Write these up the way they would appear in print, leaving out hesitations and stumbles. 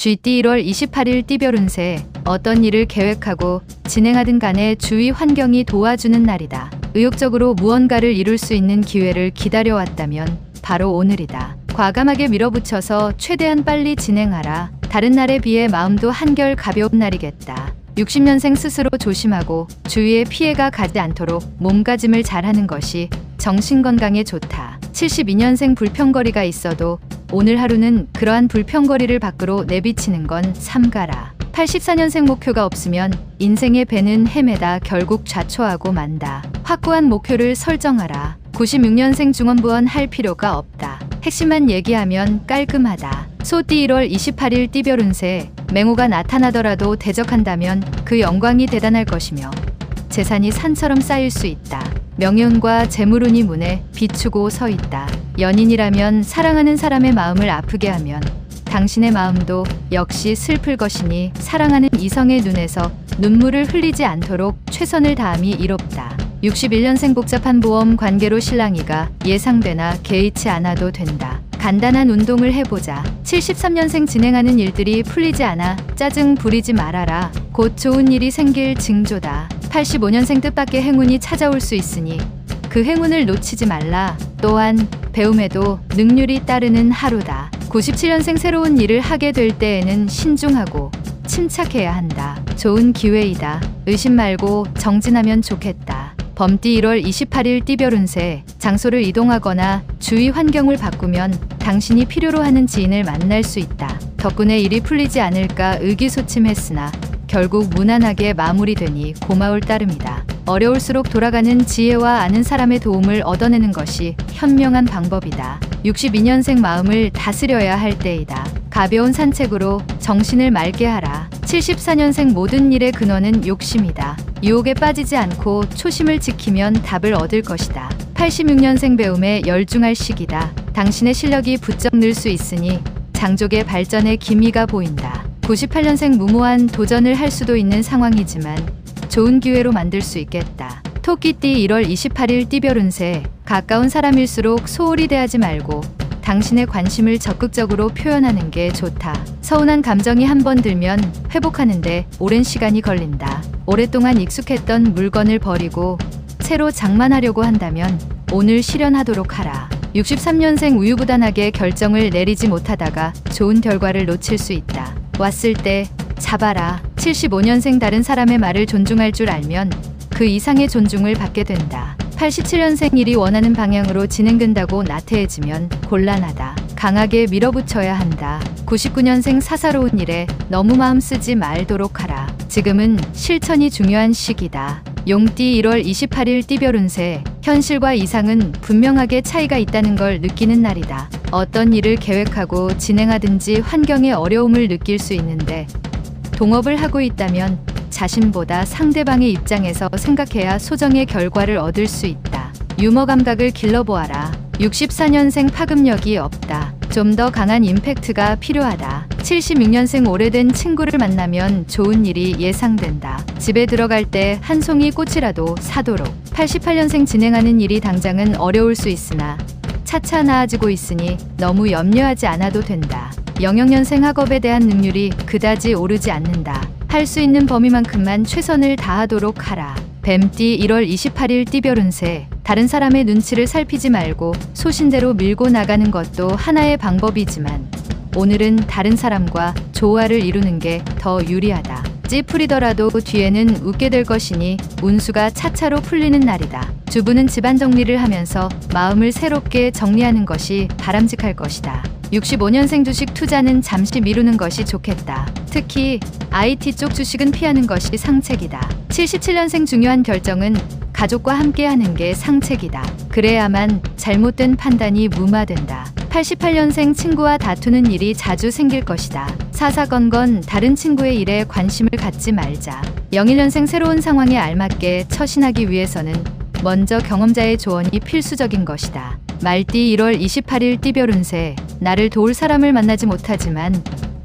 쥐띠 1월 28일 띠별 운세. 어떤 일을 계획하고 진행하든 간에 주위 환경이 도와주는 날이다. 의욕적으로 무언가를 이룰 수 있는 기회를 기다려왔다면 바로 오늘이다. 과감하게 밀어붙여서 최대한 빨리 진행하라. 다른 날에 비해 마음도 한결 가벼운 날이겠다. 60년생 스스로 조심하고 주위에 피해가 가지 않도록 몸가짐을 잘하는 것이 정신건강에 좋다. 72년생 불평거리가 있어도 오늘 하루는 그러한 불평거리를 밖으로 내비치는 건 삼가라. 84년생 목표가 없으면 인생의 배는 헤매다 결국 좌초하고 만다. 확고한 목표를 설정하라. 96년생 중원부원 할 필요가 없다. 핵심만 얘기하면 깔끔하다. 소띠 1월 28일 띠별 운세. 맹호가 나타나더라도 대적한다면 그 영광이 대단할 것이며 재산이 산처럼 쌓일 수 있다. 명예운과 재물운이 문에 비추고 서 있다. 연인이라면 사랑하는 사람의 마음을 아프게 하면 당신의 마음도 역시 슬플 것이니 사랑하는 이성의 눈에서 눈물을 흘리지 않도록 최선을 다함이 이롭다. 61년생 복잡한 보험 관계로 실랑이가 예상되나 개의치 않아도 된다. 간단한 운동을 해보자. 73년생 진행하는 일들이 풀리지 않아 짜증 부리지 말아라. 곧 좋은 일이 생길 징조다. 85년생 뜻밖의 행운이 찾아올 수 있으니 그 행운을 놓치지 말라. 또한 배움에도 능률이 따르는 하루다. 97년생 새로운 일을 하게 될 때에는 신중하고 침착해야 한다. 좋은 기회이다. 의심 말고 정진하면 좋겠다. 범띠 1월 28일 띠별 운세. 장소를 이동하거나 주위 환경을 바꾸면 당신이 필요로 하는 지인을 만날 수 있다. 덕분에 일이 풀리지 않을까 의기소침했으나 결국 무난하게 마무리되니 고마울 따름이다. 어려울수록 돌아가는 지혜와 아는 사람의 도움을 얻어내는 것이 현명한 방법이다. 62년생 마음을 다스려야 할 때이다. 가벼운 산책으로 정신을 맑게 하라. 74년생 모든 일의 근원은 욕심이다. 유혹에 빠지지 않고 초심을 지키면 답을 얻을 것이다. 86년생 배움에 열중할 시기다. 당신의 실력이 부쩍 늘 수 있으니 장족의 발전에 기미가 보인다. 98년생 무모한 도전을 할 수도 있는 상황이지만 좋은 기회로 만들 수 있겠다. 토끼띠 1월 28일 띠별 운세. 가까운 사람일수록 소홀히 대하지 말고 당신의 관심을 적극적으로 표현하는 게 좋다. 서운한 감정이 한번 들면 회복하는데 오랜 시간이 걸린다. 오랫동안 익숙했던 물건을 버리고 새로 장만하려고 한다면 오늘 실현하도록 하라. 63년생 우유부단하게 결정을 내리지 못하다가 좋은 결과를 놓칠 수 있다. 왔을 때 잡아라. 75년생 다른 사람의 말을 존중할 줄 알면 그 이상의 존중을 받게 된다. 87년생 일이 원하는 방향으로 진행된다고 나태해지면 곤란하다. 강하게 밀어붙여야 한다. 99년생 사사로운 일에 너무 마음 쓰지 말도록 하라. 지금은 실천이 중요한 시기다. 용띠 1월 28일 띠별 운세. 현실과 이상은 분명하게 차이가 있다는 걸 느끼는 날이다. 어떤 일을 계획하고 진행하든지 환경의 어려움을 느낄 수 있는데 동업을 하고 있다면 자신보다 상대방의 입장에서 생각해야 소정의 결과를 얻을 수 있다. 유머 감각을 길러보아라. 64년생 파급력이 없다. 좀 더 강한 임팩트가 필요하다. 76년생 오래된 친구를 만나면 좋은 일이 예상된다. 집에 들어갈 때 한 송이 꽃이라도 사도록. 88년생 진행하는 일이 당장은 어려울 수 있으나 차차 나아지고 있으니 너무 염려하지 않아도 된다. 00년생 학업에 대한 능률이 그다지 오르지 않는다. 할 수 있는 범위만큼만 최선을 다하도록 하라. 뱀띠 1월 28일 띠별 운세. 다른 사람의 눈치를 살피지 말고 소신대로 밀고 나가는 것도 하나의 방법이지만 오늘은 다른 사람과 조화를 이루는 게 더 유리하다. 찌푸리더라도 뒤에는 웃게 될 것이니 운수가 차차로 풀리는 날이다. 주부는 집안 정리를 하면서 마음을 새롭게 정리하는 것이 바람직할 것이다. 65년생 주식 투자는 잠시 미루는 것이 좋겠다. 특히 IT 쪽 주식은 피하는 것이 상책이다. 77년생 중요한 결정은 가족과 함께 하는 게 상책이다. 그래야만 잘못된 판단이 무마된다. 88년생 친구와 다투는 일이 자주 생길 것이다. 사사건건 다른 친구의 일에 관심을 갖지 말자. 01년생 새로운 상황에 알맞게 처신하기 위해서는 먼저 경험자의 조언이 필수적인 것이다. 말띠 1월 28일 띠별 운세. 나를 도울 사람을 만나지 못하지만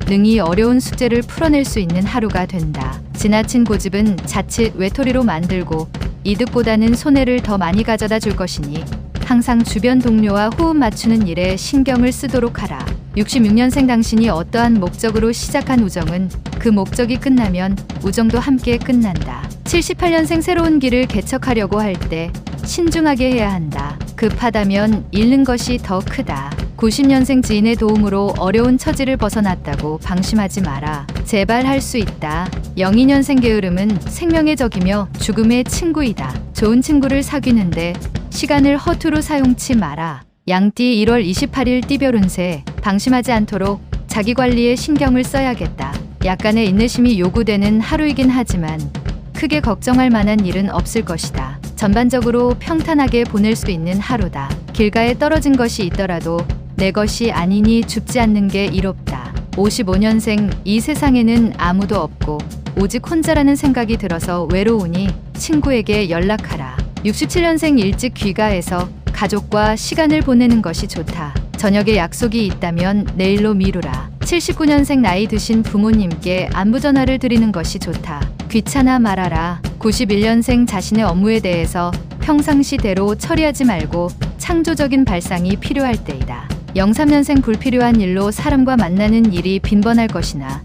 능히 어려운 숙제를 풀어낼 수 있는 하루가 된다. 지나친 고집은 자칫 외톨이로 만들고 이득보다는 손해를 더 많이 가져다 줄 것이니 항상 주변 동료와 호흡 맞추는 일에 신경을 쓰도록 하라. 66년생 당신이 어떠한 목적으로 시작한 우정은 그 목적이 끝나면 우정도 함께 끝난다. 78년생 새로운 길을 개척하려고 할 때 신중하게 해야 한다. 급하다면 잃는 것이 더 크다. 90년생 지인의 도움으로 어려운 처지를 벗어났다고 방심하지 마라. 제발 할 수 있다. 02년생 게으름은 생명의 적이며 죽음의 친구이다. 좋은 친구를 사귀는데 시간을 허투루 사용치 마라. 양띠 1월 28일 띠별 운세. 방심하지 않도록 자기관리에 신경을 써야겠다. 약간의 인내심이 요구되는 하루이긴 하지만 크게 걱정할 만한 일은 없을 것이다. 전반적으로 평탄하게 보낼 수 있는 하루다. 길가에 떨어진 것이 있더라도 내 것이 아니니 줍지 않는 게 이롭다. 55년생 이 세상에는 아무도 없고 오직 혼자라는 생각이 들어서 외로우니 친구에게 연락하라. 67년생 일찍 귀가해서 가족과 시간을 보내는 것이 좋다. 저녁에 약속이 있다면 내일로 미루라. 79년생 나이 드신 부모님께 안부 전화를 드리는 것이 좋다. 귀찮아 말아라. 91년생 자신의 업무에 대해서 평상시대로 처리하지 말고 창조적인 발상이 필요할 때이다. 03년생 불필요한 일로 사람과 만나는 일이 빈번할 것이나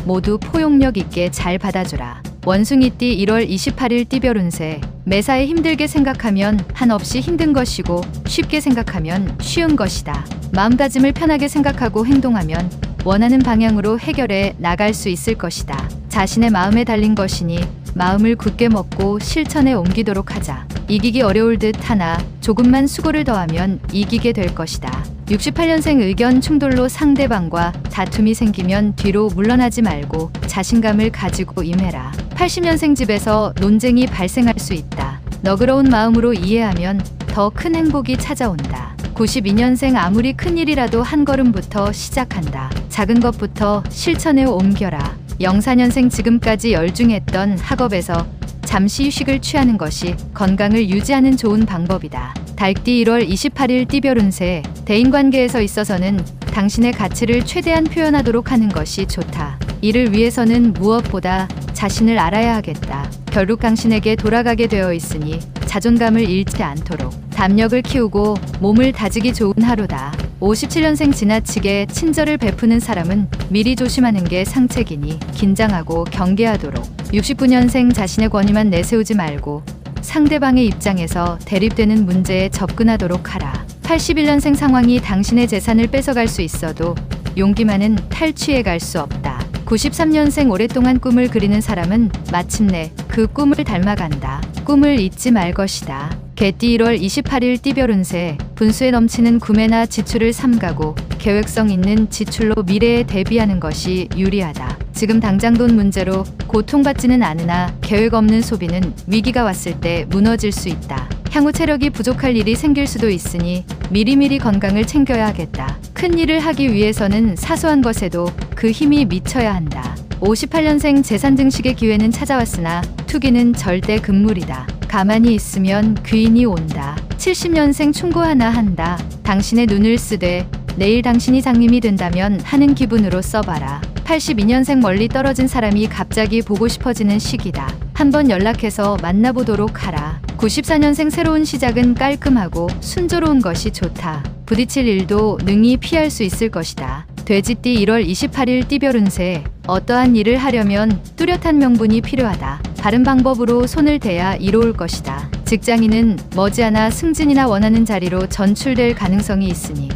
모두 포용력 있게 잘 받아주라. 원숭이띠 1월 28일 띠별 운세. 매사에 힘들게 생각하면 한없이 힘든 것이고 쉽게 생각하면 쉬운 것이다. 마음가짐을 편하게 생각하고 행동하면 원하는 방향으로 해결해 나갈 수 있을 것이다. 자신의 마음에 달린 것이니 마음을 굳게 먹고 실천에 옮기도록 하자. 이기기 어려울 듯 하나 조금만 수고를 더하면 이기게 될 것이다. 68년생 의견 충돌로 상대방과 다툼이 생기면 뒤로 물러나지 말고 자신감을 가지고 임해라. 80년생 집에서 논쟁이 발생할 수 있다. 너그러운 마음으로 이해하면 더 큰 행복이 찾아온다. 92년생 아무리 큰일이라도 한 걸음부터 시작한다. 작은 것부터 실천에 옮겨라. 04년생 지금까지 열중했던 학업에서 잠시 휴식을 취하는 것이 건강을 유지하는 좋은 방법이다. 달띠 1월 28일 띠별 운세. 대인관계에서 있어서는 당신의 가치를 최대한 표현하도록 하는 것이 좋다. 이를 위해서는 무엇보다 자신을 알아야 하겠다. 결국 당신에게 돌아가게 되어 있으니 자존감을 잃지 않도록 담력을 키우고 몸을 다지기 좋은 하루다. 57년생 지나치게 친절을 베푸는 사람은 미리 조심하는 게 상책이니 긴장하고 경계하도록. 69년생 자신의 권위만 내세우지 말고 상대방의 입장에서 대립되는 문제에 접근하도록 하라. 81년생 상황이 당신의 재산을 뺏어갈 수 있어도 용기만은 탈취해 갈 수 없다. 93년생 오랫동안 꿈을 그리는 사람은 마침내 그 꿈을 닮아간다. 꿈을 잊지 말 것이다. 개띠 1월 28일 띠별 운세. 분수에 넘치는 구매나 지출을 삼가고 계획성 있는 지출로 미래에 대비하는 것이 유리하다. 지금 당장 돈 문제로 고통받지는 않으나 계획 없는 소비는 위기가 왔을 때 무너질 수 있다. 향후 체력이 부족할 일이 생길 수도 있으니 미리미리 건강을 챙겨야 하겠다. 큰 일을 하기 위해서는 사소한 것에도 그 힘이 미쳐야 한다. 58년생 재산 증식의 기회는 찾아왔으나 투기는 절대 금물이다. 가만히 있으면 귀인이 온다. 70년생 충고 하나 한다. 당신의 눈을 쓰되 내일 당신이 장님이 된다면 하는 기분으로 써봐라. 82년생 멀리 떨어진 사람이 갑자기 보고 싶어지는 시기다. 한번 연락해서 만나보도록 하라. 94년생 새로운 시작은 깔끔하고 순조로운 것이 좋다. 부딪힐 일도 능히 피할 수 있을 것이다. 돼지띠 1월 28일 띠별 운세. 어떠한 일을 하려면 뚜렷한 명분이 필요하다. 바른 방법으로 손을 대야 이로울 것이다. 직장인은 머지않아 승진이나 원하는 자리로 전출될 가능성이 있으니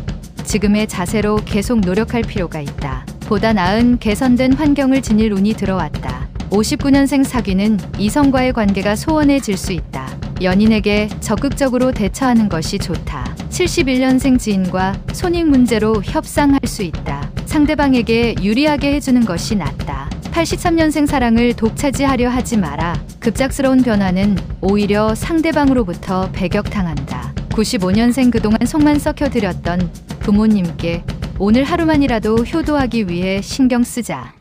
지금의 자세로 계속 노력할 필요가 있다. 보다 나은 개선된 환경을 지닐 운이 들어왔다. 59년생 사귀는 이성과의 관계가 소원해질 수 있다. 연인에게 적극적으로 대처하는 것이 좋다. 71년생 지인과 손익 문제로 협상할 수 있다. 상대방에게 유리하게 해주는 것이 낫다. 83년생 사랑을 독차지하려 하지 마라. 급작스러운 변화는 오히려 상대방으로부터 배격당한다. 95년생 그동안 속만 썩혀드렸던 부모님께 오늘 하루만이라도 효도하기 위해 신경 쓰자.